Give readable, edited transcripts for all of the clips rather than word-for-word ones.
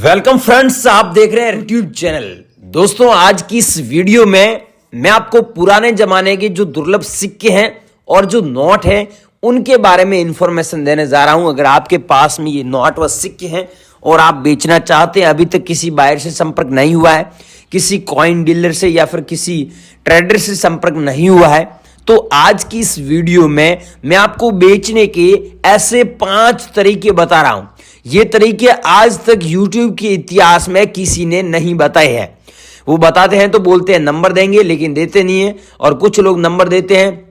Welcome friends, आप देख रहे हैं यूट्यूब चैनल। दोस्तों, आज की इस वीडियो में मैं आपको पुराने जमाने के जो दुर्लभ सिक्के हैं और जो नोट हैं उनके बारे में इंफॉर्मेशन देने जा रहा हूं। अगर आपके पास में ये नोट व सिक्के हैं और आप बेचना चाहते हैं, अभी तक किसी बायर से संपर्क नहीं हुआ है, किसी कॉइन डीलर से या फिर किसी ट्रेडर से संपर्क नहीं हुआ है, तो आज की इस वीडियो में मैं आपको बेचने के ऐसे 5 तरीके बता रहा हूं। ये तरीके आज तक YouTube के इतिहास में किसी ने नहीं बताए हैं। वो बताते हैं तो बोलते हैं नंबर देंगे, लेकिन देते नहीं है। और कुछ लोग नंबर देते हैं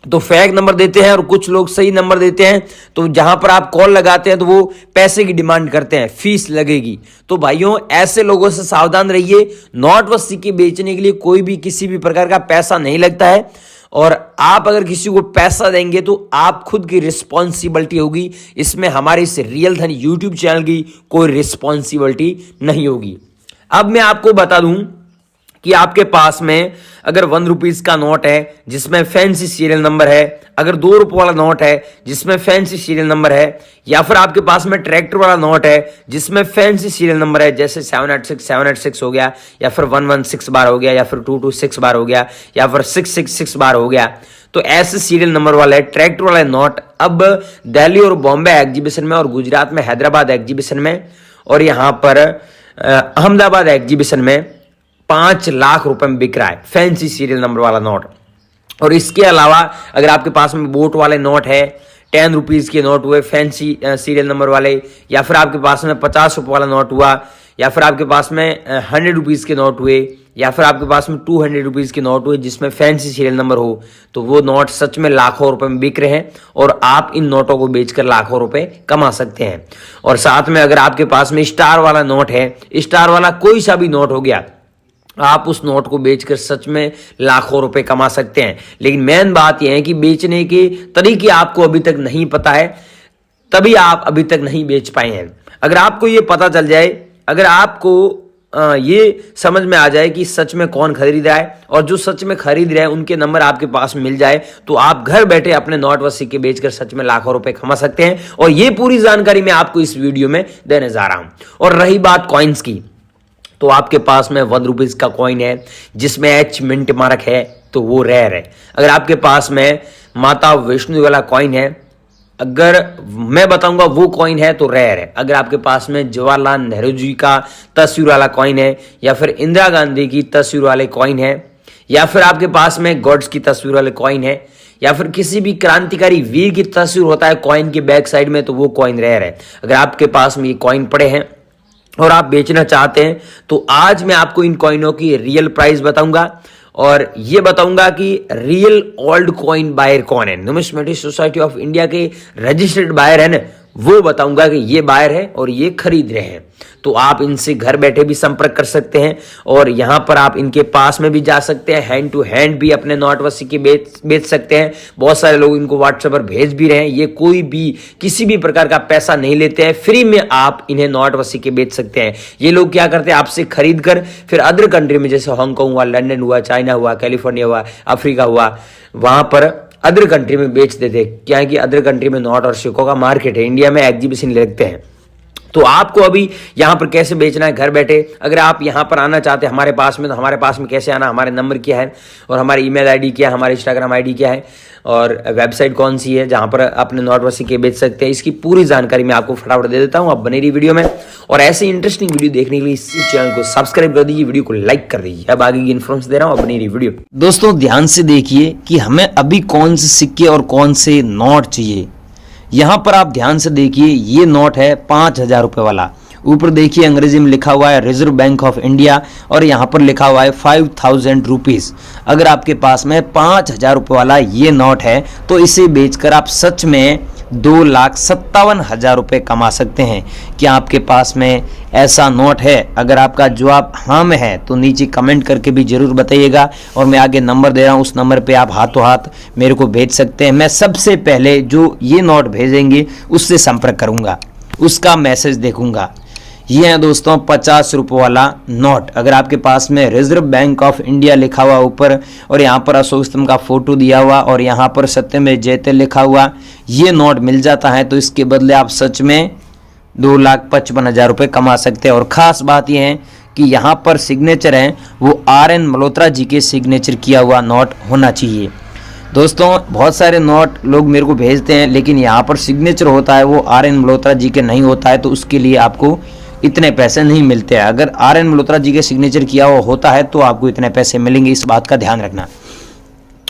तो फेक नंबर देते हैं, और कुछ लोग सही नंबर देते हैं तो जहां पर आप कॉल लगाते हैं तो वो पैसे की डिमांड करते हैं, फीस लगेगी। तो भाइयों, ऐसे लोगों से सावधान रहिए। नोट व सिक्के बेचने के लिए कोई भी किसी भी प्रकार का पैसा नहीं लगता है, और आप अगर किसी को पैसा देंगे तो आप खुद की रिस्पॉन्सिबिलिटी होगी। इसमें हमारे इस रियल धन यूट्यूब चैनल की कोई रिस्पॉन्सिबिलिटी नहीं होगी। अब मैं आपको बता दूं कि आपके पास में अगर 1 रुपीज का नोट है जिसमें फैंसी सीरियल नंबर है, अगर 2 रुपये वाला नोट है जिसमें फैंसी सीरियल नंबर है, या फिर आपके पास में ट्रैक्टर वाला नोट है जिसमें फैंसी सीरियल नंबर है, जैसे 786 हो गया, या फिर 116 बार हो गया, या फिर 226 बार हो गया, या फिर 666 बार हो गया, तो ऐसे सीरियल नंबर वाले ट्रैक्टर वाले नोट अब दिल्ली और बॉम्बे एग्जीबिशन में, और गुजरात में हैदराबाद एग्जीबिशन में, और यहां पर अहमदाबाद एग्जीबिशन में 5 लाख रुपए में बिक रहा है फैंसी सीरियल नंबर वाला नोट। और इसके अलावा अगर आपके पास में बोट वाले नोट है, 10 रुपीज के नोट हुए फैंसी सीरियल नंबर वाले, या फिर आपके पास में 50 रुपये वाला नोट हुआ, या फिर आपके पास में 100 रुपीज के नोट हुए, या फिर आपके पास में 200 रुपीज के नोट हुए जिसमें फैंसी सीरियल नंबर हो, तो वो नोट सच में लाखों रुपए में बिक रहे हैं, और आप इन नोटों को बेचकर लाखों रुपए कमा सकते हैं। और साथ में अगर आपके पास में स्टार वाला नोट है, स्टार वाला कोई सा भी नोट हो गया, आप उस नोट को बेचकर सच में लाखों रुपए कमा सकते हैं। लेकिन मेन बात यह है कि बेचने के तरीके आपको अभी तक नहीं पता है, तभी आप अभी तक नहीं बेच पाए हैं। अगर आपको ये पता चल जाए, अगर आपको ये समझ में आ जाए कि सच में कौन खरीद रहा है, और जो सच में खरीद रहे हैं उनके नंबर आपके पास मिल जाए, तो आप घर बैठे अपने नोट व सिक्के बेचकर सच में लाखों रुपए कमा सकते हैं। और ये पूरी जानकारी मैं आपको इस वीडियो में देने जा रहा हूं। और रही बात कॉइन्स की, तो आपके पास में 1 रुपीज का कॉइन है जिसमें एच मिंट मार्क है, तो वो रेयर है। अगर आपके पास में माता वैष्णो वाला कॉइन है, अगर मैं बताऊंगा वो कॉइन है तो रेयर है। अगर आपके पास में जवाहरलाल नेहरू जी का तस्वीर वाला कॉइन है, या फिर इंदिरा गांधी की तस्वीर वाले कॉइन है, या फिर आपके पास में गॉड्स की तस्वीर वाले कॉइन है, या फिर किसी भी क्रांतिकारी वीर की तस्वीर होता है कॉइन के बैक साइड में, तो वो कॉइन रेयर है। अगर आपके पास में ये कॉइन पड़े हैं और आप बेचना चाहते हैं, तो आज मैं आपको इन कॉइनों की रियल प्राइस बताऊंगा, और ये बताऊंगा कि रियल ओल्ड कॉइन बायर कौन है। न्यूमिस्मेटिक सोसाइटी ऑफ इंडिया के रजिस्टर्ड बायर है ना, वो बताऊंगा कि ये बायर है और ये खरीद रहे हैं। तो आप इनसे घर बैठे भी संपर्क कर सकते हैं, और यहां पर आप इनके पास में भी जा सकते हैं, हैंड टू हैंड भी अपने नोट व सिक्के बेच सकते हैं। बहुत सारे लोग इनको व्हाट्सएप पर भेज भी रहे हैं। ये कोई भी किसी भी प्रकार का पैसा नहीं लेते हैं, फ्री में आप इन्हें नोट व सिक्के बेच सकते हैं। ये लोग क्या करते हैं, आपसे खरीद कर फिर अदर कंट्री में, जैसे हांगकांग हुआ, लंदन हुआ, चाइना हुआ, कैलिफोर्निया हुआ, अफ्रीका हुआ, वहां पर अदर कंट्री में बेच देते। क्या है कि अदर कंट्री में नोट और सिक्कों का मार्केट है, इंडिया में एग्जीबिशन लगते हैं। तो आपको अभी यहां पर कैसे बेचना है घर बैठे, अगर आप यहां पर आना चाहते हैं हमारे पास में, तो हमारे पास में कैसे आना, हमारे नंबर क्या है, और हमारी ईमेल आईडी क्या है, हमारी इंस्टाग्राम आईडी क्या है, और वेबसाइट कौन सी है जहां पर अपने नोट व सिक्के बेच सकते हैं, इसकी पूरी जानकारी मैं आपको फटाफट दे देता हूं। आप बने रही वीडियो में, और ऐसे इंटरेस्टिंग वीडियो देखने के लिए इस चैनल को सब्सक्राइब कर दीजिए, वीडियो को लाइक कर दीजिए। अब आगे की इन्फॉर्मेशन दे रहा हूं, बनी रही वीडियो। दोस्तों, ध्यान से देखिए कि हमें अभी कौन से सिक्के और कौन से नोट चाहिए। यहां पर आप ध्यान से देखिए, ये नोट है 5000 रुपये वाला। ऊपर देखिए अंग्रेजी में लिखा हुआ है रिजर्व बैंक ऑफ इंडिया, और यहाँ पर लिखा हुआ है 5000 रुपीज़। अगर आपके पास में 5000 रुपये वाला ये नोट है, तो इसे बेचकर आप सच में 2,57,000 रुपये कमा सकते हैं। क्या आपके पास में ऐसा नोट है? अगर आपका जवाब हाँ में है तो नीचे कमेंट करके भी जरूर बताइएगा, और मैं आगे नंबर दे रहा हूँ, उस नंबर पे आप हाथों हाथ मेरे को भेज सकते हैं। मैं सबसे पहले जो ये नोट भेजेंगे उससे संपर्क करूँगा, उसका मैसेज देखूँगा। ये है दोस्तों 50 रुपये वाला नोट। अगर आपके पास में रिजर्व बैंक ऑफ इंडिया लिखा हुआ ऊपर, और यहाँ पर अशोक स्तंभ का फोटो दिया हुआ, और यहाँ पर सत्यमेव जयते लिखा हुआ, ये नोट मिल जाता है, तो इसके बदले आप सच में 2,55,000 रुपये कमा सकते हैं। और ख़ास बात यह है कि यहाँ पर सिग्नेचर है वो RN मल्होत्रा जी के सिग्नेचर किया हुआ नोट होना चाहिए। दोस्तों बहुत सारे नोट लोग मेरे को भेजते हैं, लेकिन यहाँ पर सिग्नेचर होता है वो RN मल्होत्रा जी के नहीं होता है, तो उसके लिए आपको इतने पैसे नहीं मिलते हैं। अगर RN मल्होत्रा जी के सिग्नेचर किया हुआ होता है तो आपको इतने पैसे मिलेंगे, इस बात का ध्यान रखना।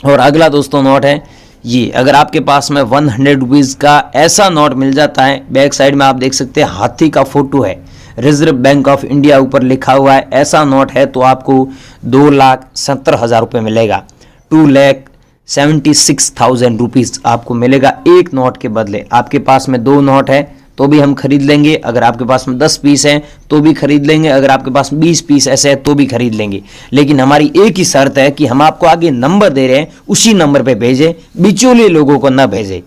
और अगला दोस्तों नोट है ये, अगर आपके पास में 100 रुपीज़ का ऐसा नोट मिल जाता है, बैक साइड में आप देख सकते हैं हाथी का फोटो है, रिजर्व बैंक ऑफ इंडिया ऊपर लिखा हुआ है, ऐसा नोट है तो आपको 2,70,000 रुपये मिलेगा। 2,76,000 रुपीज़ आपको मिलेगा एक नोट के बदले। आपके पास में 2 नोट है तो भी हम खरीद लेंगे, अगर आपके पास में 10 पीस हैं तो भी खरीद लेंगे, अगर आपके पास 20 पीस ऐसे हैं तो भी खरीद लेंगे। लेकिन हमारी एक ही शर्त है कि हम आपको आगे नंबर दे रहे हैं उसी नंबर पे भेजें, बिचौलिए लोगों को ना भेजें।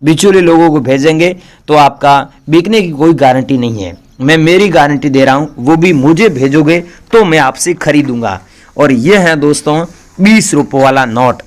बिचौलिए लोगों को भेजेंगे तो आपका बिकने की कोई गारंटी नहीं है। मैं मेरी गारंटी दे रहा हूं, वो भी मुझे भेजोगे तो मैं आपसे खरीदूंगा। और ये है दोस्तों 20 रुपये वाला नोट।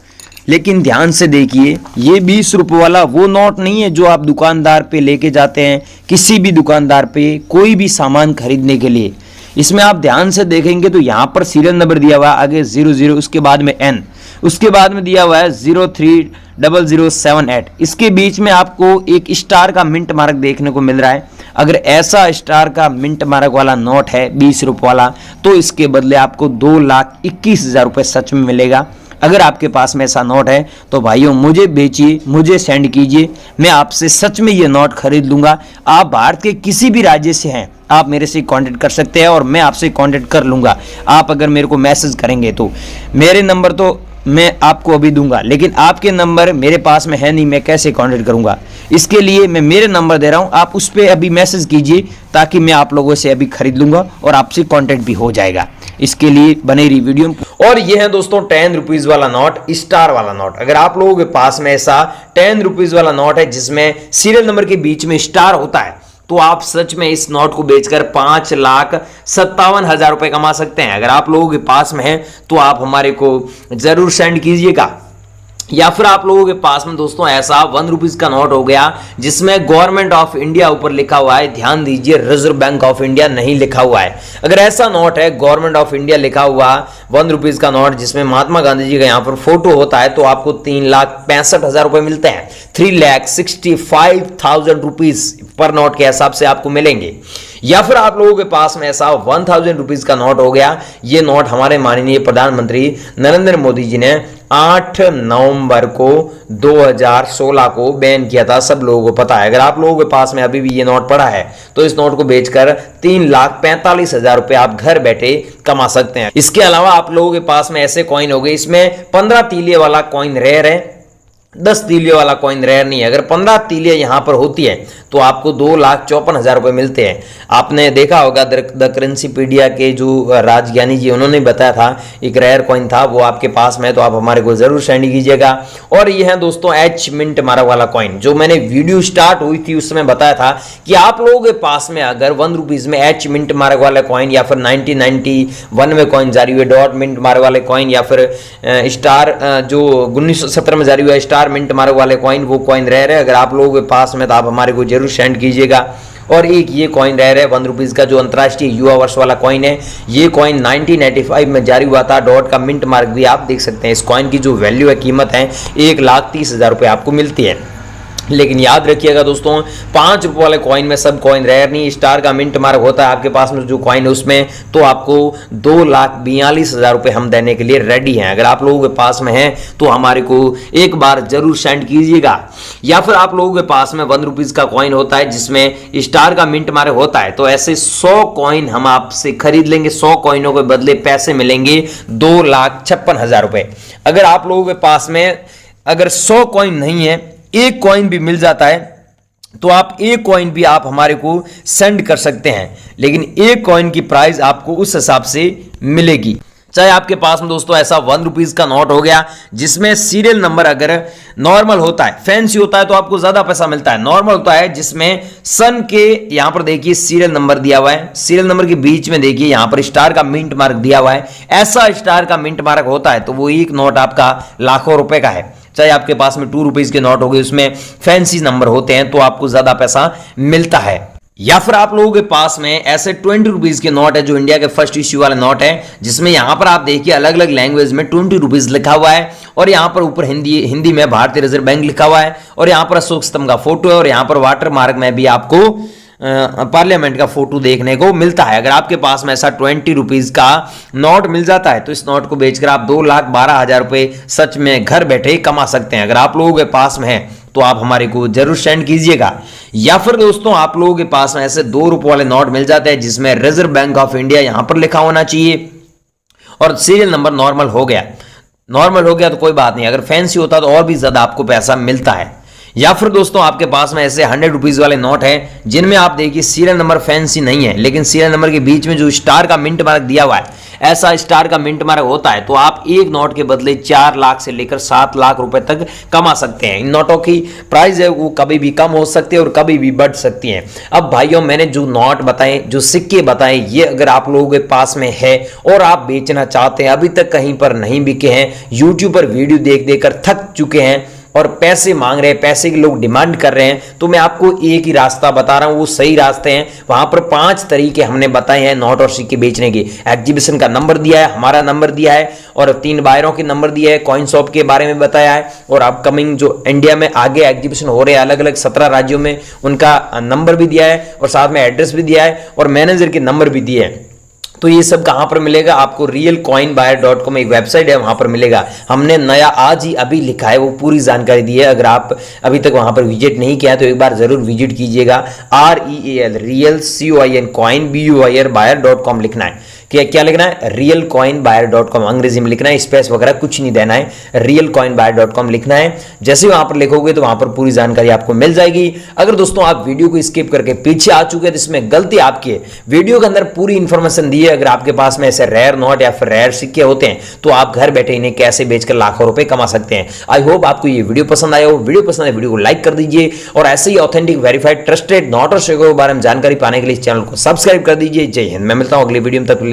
लेकिन ध्यान से देखिए, ये 20 रुपये वाला वो नोट नहीं है जो आप दुकानदार पे लेके जाते हैं, किसी भी दुकानदार पे कोई भी सामान खरीदने के लिए। इसमें आप ध्यान से देखेंगे तो यहाँ पर सीरियल नंबर दिया हुआ है, आगे 00, उसके बाद में N, उसके बाद में दिया हुआ है 030078। इसके बीच में आपको एक स्टार का मिंट मार्क देखने को मिल रहा है। अगर ऐसा स्टार का मिंट मार्क वाला नोट है 20 रुपये वाला, तो इसके बदले आपको 2,21,000 रुपये सच में मिलेगा। अगर आपके पास में ऐसा नोट है तो भाइयों मुझे बेचिए, मुझे सेंड कीजिए, मैं आपसे सच में ये नोट खरीद लूंगा। आप भारत के किसी भी राज्य से हैं, आप मेरे से कांटेक्ट कर सकते हैं और मैं आपसे कांटेक्ट कर लूंगा। आप अगर मेरे को मैसेज करेंगे तो मेरे नंबर तो मैं आपको अभी दूंगा, लेकिन आपके नंबर मेरे पास में है नहीं, मैं कैसे कांटेक्ट करूंगा। इसके लिए मैं मेरे नंबर दे रहा हूं, आप उस पर अभी मैसेज कीजिए ताकि मैं आप लोगों से अभी खरीद लूंगा और आपसे कांटेक्ट भी हो जाएगा। इसके लिए बने रही वीडियो। और ये है दोस्तों 10 रुपीज वाला नोट, स्टार वाला नोट। अगर आप लोगों के पास में ऐसा 10 रुपीज वाला नोट है जिसमें सीरियल नंबर के बीच में स्टार होता है, तो आप सच में इस नोट को बेचकर 5,57,000 रुपए कमा सकते हैं। अगर आप लोगों के पास में है तो आप हमारे को जरूर सेंड कीजिएगा। या फिर आप लोगों के पास में दोस्तों ऐसा 1 रुपीज का नोट हो गया जिसमें गवर्नमेंट ऑफ इंडिया ऊपर लिखा हुआ है, ध्यान दीजिए रिजर्व बैंक ऑफ इंडिया नहीं लिखा हुआ है। अगर ऐसा नोट है गवर्नमेंट ऑफ इंडिया लिखा हुआ 1 रुपीज का नोट जिसमें महात्मा गांधी जी का यहाँ पर फोटो होता है, तो आपको 3,65,000 रुपए मिलते हैं। 3,65,000 रुपीज पर नोट के हिसाब से आपको मिलेंगे। या फिर आप लोगों के पास में ऐसा 1,000 रुपीज का नोट हो गया। ये नोट हमारे माननीय प्रधानमंत्री नरेंद्र मोदी जी ने 8 नवंबर को 2016 को बैन किया था, सब लोगों को पता है। अगर आप लोगों के पास में अभी भी ये नोट पड़ा है तो इस नोट को बेचकर 3,45,000 रुपए आप घर बैठे कमा सकते हैं। इसके अलावा आप लोगों के पास में ऐसे कॉइन हो गए, इसमें 15 तीलिए वाला कॉइन रेयर है, 10 तीलिए वाला कॉइन रेयर नहीं है। अगर 15 तीलिए यहां पर होती है तो आपको 2,54,000 रुपए मिलते हैं। आपने देखा होगा द करेंसीपीडिया के जो राजज्ञानी जी उन्होंने बताया था एक रेयर कॉइन था, वो आपके पास में है तो आप हमारे को जरूर सेंड कीजिएगा। और यह है दोस्तों एच मिंट मार्क वाला कॉइन, जो मैंने वीडियो स्टार्ट हुई थी उसमें बताया था कि आप लोगों के पास में अगर 1 रुपीज में एच मिंट मार्क वाला कॉइन या फिर 1991 में कॉइन जारी हुए डॉट मिंट मार्क वाले कॉइन या फिर स्टार जो 1917 में जारी हुआ स्टार मिंट मार्क वाले कॉइन, वो कॉइन रेयर है। अगर आप लोगों के पास में तो आप हमारे को जरूर सेंड कीजिएगा। और एक ये कॉइन रेयर है 1 रुपीज का जो अंतरराष्ट्रीय युवा वर्ष वाला कॉइन है। ये कॉइन 1985 में जारी हुआ था, डॉट का मिंट मार्क भी आप देख सकते हैं। इस कॉइन की जो वैल्यू है, कीमत है 1,30,000 रुपए आपको मिलती है। लेकिन याद रखिएगा दोस्तों 5 रुपए वाले कॉइन में सब कॉइन रेयर नहीं, स्टार का मिंट मार्क होता है आपके पास में जो कॉइन है उसमें, तो आपको 2,42,000 रुपए हम देने के लिए रेडी हैं। अगर आप लोगों के पास में है तो हमारे को एक बार जरूर सेंड कीजिएगा। या फिर आप लोगों के पास में 1 रुपीज का कॉइन होता है जिसमें स्टार का मिंट मार्क होता है, तो ऐसे 100 कॉइन हम आपसे खरीद लेंगे। 100 कॉइनों के बदले पैसे मिलेंगे 2,56,000 रुपए। अगर आप लोगों के पास में अगर 100 कॉइन नहीं है, एक कॉइन भी मिल जाता है तो आप एक कॉइन भी आप हमारे को सेंड कर सकते हैं, लेकिन एक कॉइन की प्राइस आपको उस हिसाब से मिलेगी। चाहे आपके पास में दोस्तों ऐसा 1 रुपीज का नोट हो गया जिसमें सीरियल नंबर अगर नॉर्मल होता है, फैंसी होता है तो आपको ज्यादा पैसा मिलता है। नॉर्मल होता है जिसमें सन के यहां पर देखिए सीरियल नंबर दिया हुआ है, सीरियल नंबर के बीच में देखिए यहां पर स्टार का मिंट मार्क दिया हुआ है। ऐसा स्टार का मिंट मार्क होता है तो वो एक नोट आपका लाखों रुपए का है। चाहे आपके पास में 2 रुपीज के नोट हो गए उसमें फैंसी नंबर होते हैं तो आपको ज्यादा पैसा मिलता है। या फिर आप लोगों के पास में ऐसे 20 रुपीज के नोट है जो इंडिया के फर्स्ट इश्यू वाले नोट है, जिसमें यहां पर आप देखिए अलग अलग लैंग्वेज में 20 रुपीज लिखा हुआ है और यहां पर ऊपर हिंदी में भारतीय रिजर्व बैंक लिखा हुआ है और यहां पर अशोक स्तंभ का फोटो है और यहां पर वाटर मार्क में भी आपको पार्लियामेंट का फोटो देखने को मिलता है। अगर आपके पास में ऐसा 20 रुपीज का नोट मिल जाता है तो इस नोट को बेचकर आप 2,12,000 रुपए सच में घर बैठे ही कमा सकते हैं। अगर आप लोगों के पास में है तो आप हमारे को जरूर सेंड कीजिएगा। या फिर दोस्तों आप लोगों के पास में ऐसे 2 रुपए वाले नोट मिल जाते हैं जिसमें रिजर्व बैंक ऑफ इंडिया यहां पर लिखा होना चाहिए और सीरियल नंबर नॉर्मल हो गया तो कोई बात नहीं, अगर फैंसी होता तो और भी ज्यादा आपको पैसा मिलता है। या फिर दोस्तों आपके पास में ऐसे 100 रुपीज वाले नोट हैं जिनमें आप देखिए सीरियल नंबर फैंसी नहीं है, लेकिन सीरियल नंबर के बीच में जो स्टार का मिंट मार्क दिया हुआ है, ऐसा स्टार का मिंट मार्क होता है तो आप एक नोट के बदले 4 लाख से लेकर 7 लाख रुपए तक कमा सकते हैं। इन नोटों की प्राइस है वो कभी भी कम हो सकती है और कभी भी बढ़ सकती है। अब भाइयों मैंने जो नोट बताए, जो सिक्के बताए, ये अगर आप लोगों के पास में है और आप बेचना चाहते हैं, अभी तक कहीं पर नहीं बिके हैं, यूट्यूब पर वीडियो देख देकर थक चुके हैं और पैसे मांग रहे हैं, पैसे के लोग डिमांड कर रहे हैं, तो मैं आपको एक ही रास्ता बता रहा हूं, वो सही रास्ते हैं। वहां पर 5 तरीके हमने बताए हैं नोट और सिक्के बेचने के। एग्जीबिशन का नंबर दिया है, हमारा नंबर दिया है और 3 बायरों के नंबर दिया है, कॉइन शॉप के बारे में बताया है और अपकमिंग जो इंडिया में आगे एग्जीबिशन हो रहे हैं अलग अलग 17 राज्यों में, उनका नंबर भी दिया है और साथ में एड्रेस भी दिया है और मैनेजर के नंबर भी दिए हैं। तो ये सब कहां पर मिलेगा आपको? realcoinbuyer.com एक वेबसाइट है, वहां पर मिलेगा। हमने नया आज ही अभी लिखा है, वो पूरी जानकारी दी है। अगर आप अभी तक वहां पर विजिट नहीं किया तो एक बार जरूर विजिट कीजिएगा। real coin coin buyer.com लिखना है। क्या लिखना है? realcoinbuyer.com अंग्रेजी में लिखना है, स्पेस वगैरह कुछ नहीं देना है, realcoinbuyer.com लिखना है। जैसे वहां पर लिखोगे तो वहां पर पूरी जानकारी आपको मिल जाएगी। अगर दोस्तों आप वीडियो को स्किप करके पीछे आ चुके हैं तो इसमें गलती आपकी है, वीडियो के अंदर पूरी इंफॉर्मेशन दी है। अगर आपके पास में ऐसे रेयर नोट या फिर रेयर सिक्के होते हैं तो आप घर बैठे इन्हें कैसे बेचकर लाखों रुपए कमा सकते हैं। आई होप आपको ये वीडियो पसंद आया हो। वीडियो पसंद है वीडियो को लाइक कर दीजिए और ऐसे ही ऑथेंटिक वेरीफाइड ट्रस्टेड नोट और सिक्कों के बारे में जानकारी पाने के लिए इस चैनल को सब्सक्राइब कर दीजिए। जय हिंद। मैं मिलता हूं अगली वीडियो में, तब तक